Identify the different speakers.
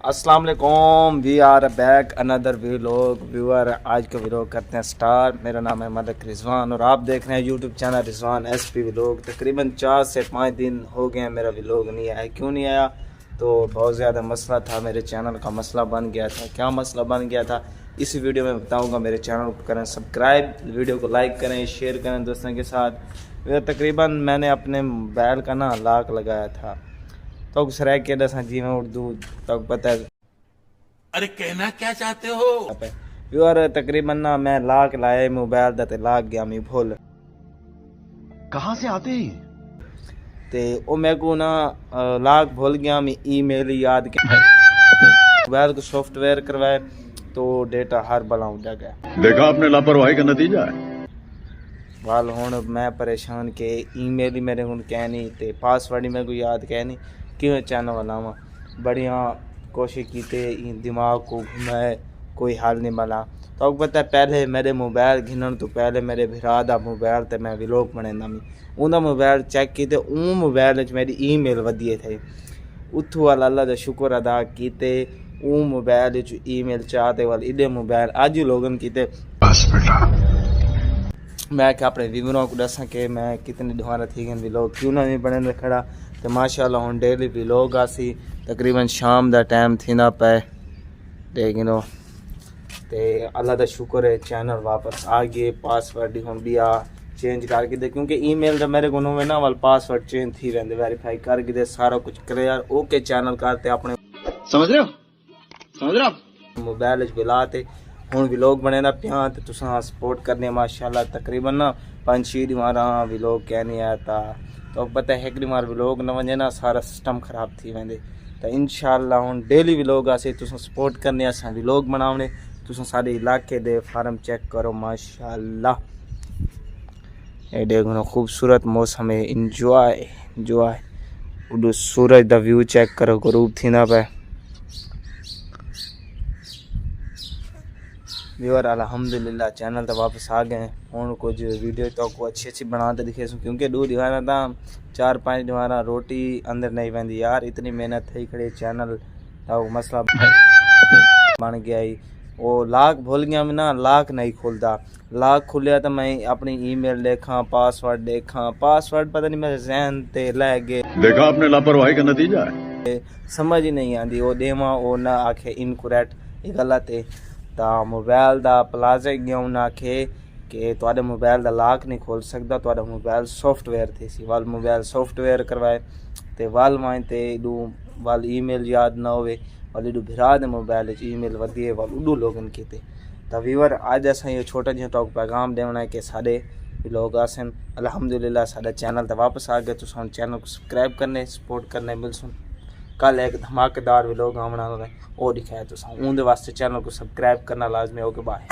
Speaker 1: अस्सलाम वालेकुम, we are back another vlog. Viewer, आज का व्लॉग करते हैं स्टार्ट। मेरा नाम है मलिक रिजवान और आप देख रहे हैं YouTube channel Rizwan SP vlog. तकरीबन 4 से 5 दिन हो गए हैं मेरा व्लॉग नहीं आया। क्यों नहीं आया? तो बहुत ज़्यादा मसला था, मेरे चैनल का मसला बन गया था। क्या मसला बन गया था इस वीडियो में बताऊंगा। मेरे चैनल को करें सब्सक्राइब, वीडियो को लाइक करें, शेयर करें दोस्तों के साथ। तकरीबन मैंने अपने मोबाइल का ना लॉक लगाया था तो सराय के दसा जी में उर्दू तक पता है।
Speaker 2: अरे कहना क्या चाहते हो?
Speaker 1: व्यूअर, तकरीबन ना मैं लाक लाए मोबाइल दा ते लाक गया मी भुल।
Speaker 2: कहाँ से आते ही?
Speaker 1: ते ओ मेरे को ना लाक भूल गया, मैं ईमेल याद के मोबाइल को सॉफ्टवेयर करवाए तो डेटा हर बला उड़ गया।
Speaker 3: देखा आपने लापरवाही का नतीजा है।
Speaker 1: वाल हुण मैं परेशान के ईमेल ही मेरे हुण कह नहीं ते पासवर्ड ही मेरे को याद कह नहीं क्यों चैनल वाला बढ़िया कोशिश की थे, दिमाग को घुमाए, कोई हाल नहीं मिला। तो आपको पता है पहले मेरे मोबाइल घिनण तो पहले मेरे भरा दा मोबाइल ते मैं व्लॉग बनांदा मी उनका मोबाइल चेक कीते उन मोबाइल मेरी ईमेल वधिए थे। उथों वाल अल्लाह का शुक्र अदा कीते उन मोबाइल ईमेल चाहते वाल इधे मोबाइल अज लोगन कीते।
Speaker 3: बस बेटा,
Speaker 1: मैं क्या अपने व्यूअरों को दसा कि मैं कितने दोबारा थी गए व्लॉग क्यों ना नहीं बने खड़ा। तो माशाल्लाह हुण डेली व्लॉग आसी तकरीबन शाम दा टाइम थी ना पे लेकिन ते अल्लाह का शुक्र है चैनल वापस आ गए। पासवर्ड ही हुण भी आ चेंज करके दे क्योंकि ईमेल दा मेरे को में ना वाल पासवर्ड चेंज थी वेंदे वेरीफाई करके दे सारा कुछ करे यार। ओके चैनल करते अपने
Speaker 3: समझ रहे हो
Speaker 1: मोबाइल बिलाते हुण व्लॉग बने ना पिया तो तुसां सपोर्ट करने माशाल्लाह। तकरीबन ना 5-6 दीवारा व्लॉग क्या नहीं आया था तो पता है एक दीवार व्लॉग न वजे ना सारा सिस्टम खराब थी वेंदे। तो इंशाल्लाह हुण डेली व्लॉग आसे तुसां सपोर्ट करने असां व्लॉग बनावने। तुसां सारे इलाके दे फार्म चेक करो माशाल्लाह एडे घणो खूबसूरत मौसम है। इंजॉय उडो सूरज दा व्यू चेक करो ग्रूप थी ना पे। व्यूअर अल्हम्दुलिल्लाह चैनल तो वापस आ गए हूँ। कुछ वीडियो तो को अच्छी बनाते दिखे क्योंकि 2 दीवारा था 4-5 दीवारा रोटी अंदर नहीं वेंदी यार। इतनी मेहनत थी खड़े चैनल तो मसला बन गया ही। वो लाक भूल गया मैं ना, लाक नहीं खुलता। लाक खुलिया तो मैं अपनी ईमेल देखा, पासवर्ड देखा, पासवर्ड पता नहीं मेरे जहन ते लै गए।
Speaker 3: देखा आपने लापरवाही का नतीजा है।
Speaker 1: समझ ही नहीं आती वो देवा वो ना आखे इनकरेक्ट ये गलत है। तो मोबाइल दा प्लाजा गया उन्हें आखे कि तुहाडे मोबाइल दा लाक नहीं खोल सकता, तुहाडा मोबाइल सॉफ्टवेयर थी सी। वाल मोबाइल सॉफ्टवेयर करवाए तो वाल माए ते इडू वाल ईमेल याद ना होवे वाल इडू भिरा दे मोबाइल ईमेल वधिए वाल उडू लोगन कीते। तो व्यूअर आज असां ये छोटा जिहा टॉक पैगाम देना है कि साडे लोग आसन अल्हम्दुलिल्लाह साडा चैनल तो वापस आ गया। तो चैनल को सब्सक्राइब करने सपोर्ट करने मिलसुन। कल एक धमाकेदार व्लॉग आना है वो दिखाया तो उनके वास्ते चैनल को सब्सक्राइब करना लाजमी हो। के बाय।